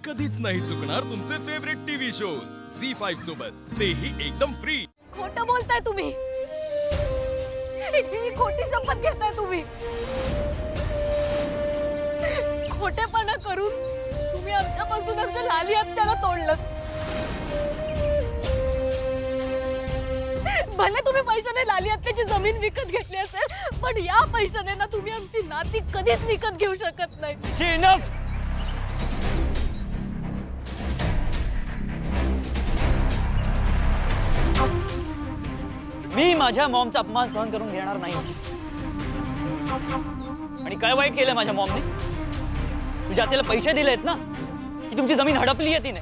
कधीच नाही चुकणार तुमचे फेवरेट टीव्ही शोज झी5 सोबत, तेही एकदम फ्री। खोटं बोलताय तुम्ही, ही खोटी शपथ घेताय तुम्ही। खोटेपणा करून तुम्ही आमच्यापासून आमच्या लाली हत्याला तोडलं। भले तुम्ही पैशाने लाली हत्याची जमीन विकत घेतली असेल, पण या पैशाने ना तुम्ही आमची नाती कधीच विकत घेऊ शकत नाही। इनफ। मी माझ्या मॉमचा अपमान सहन करून घेणार नाही। आणि काय वाईट केलं माझ्या मॉमने? तुझ्या आत्याला पैसे दिलेत ना, की तुमची जमीन हडपली आहे तिने।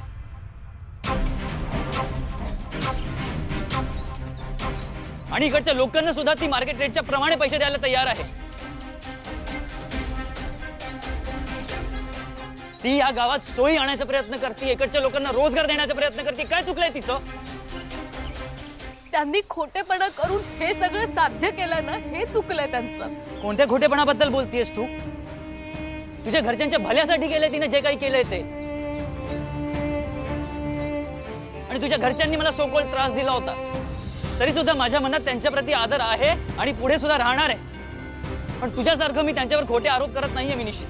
आणि इकडच्या लोकांना सुद्धा ती मार्केट रेटच्या प्रमाणे पैसे द्यायला तयार आहे। ती या गावात सोयी आणायचा प्रयत्न करते, इकडच्या लोकांना रोजगार देण्याचा प्रयत्न करते। काय चुकलंय तिचं? त्यांनी खोटेपणा करून हे सगळं साध्य केलं ना, हे चुकलंय त्यांचं। कोणत्या खोटेपणाबद्दल बोलतेस तू? तुझ्या घरच्यांच्या भल्यासाठी केलंय तिने जे काही केलंय ते। आणि तुझ्या घरच्यांनी मला सोकोल त्रास दिला होता, तरी सुद्धा माझ्या मनात त्यांच्या प्रती आदर आहे आणि पुढे सुद्धा राहणार आहे। पण तुझ्यासारखं मी त्यांच्यावर खोटे आरोप करत नाहीये मिनिशी।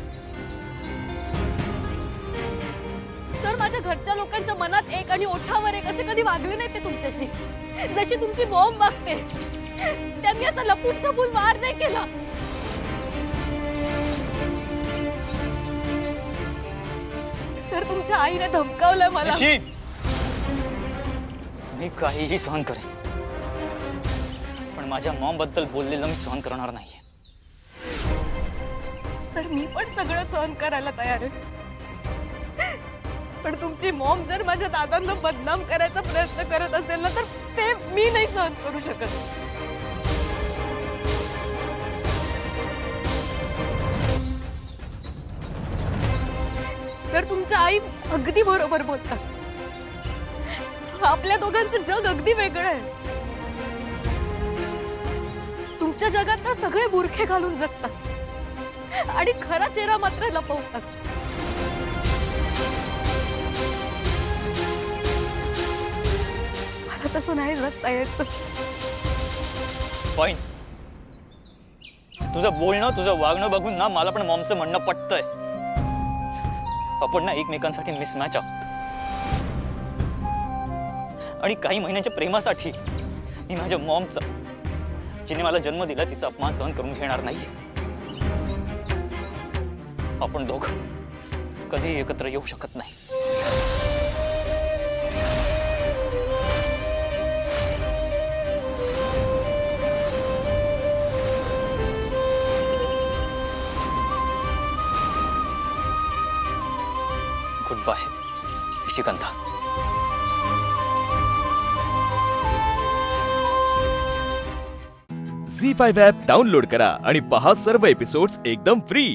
सर, माझ्या घरच्या लोकांच्या मनात एक आणि ओठावर एक असे कधी वागले नाही ते तुमच्याशी, जशी तुमची मॉम वागते। त्यांनी आता लपून छपून वार नाही केला। सर, तुमच्या आईने धमकावलंय मला। मी काहीही सहन करेन, पण माझ्या मॉम बद्दल बोललेलं मी सहन करणार नाहीये। सर, मी पण सगळं सहन करायला तयार आहे, पण तुमची मॉम जर माझ्या दादांना बदनाम करायचा प्रयत्न करत असेल ना, तर ते मी नाही सहन करू शकत। सर, तुमच्या आई अगदी बरोबर बोलतात। आपल्या दोघांचं जग अगदी वेगळं आहे। तुमच्या जगात ना सगळे बुरखे घालून जगतात आणि खरा चेहरा मात्र लपवतात। मला तसं नाही जगता यायचं। फाईन, तुझं बोलणं तुझं वागणं बघून ना मला पण मॉमचं म्हणणं पटतंय। आपण ना एकमेकांसाठी मिसमॅच आहोत, आणि काही महिन्यांच्या प्रेमासाठी मी माझ्या मॉमचा, जिने मला जन्म दिला, तिचा अपमान सहन करून घेणार नाही। आपण दोघं कधी एकत्र येऊ शकत नाही। गुड बाय निशिगंधा। झी5 ॲप डाउनलोड करा आणि पहा सर्व एपिसोड्स एकदम फ्री।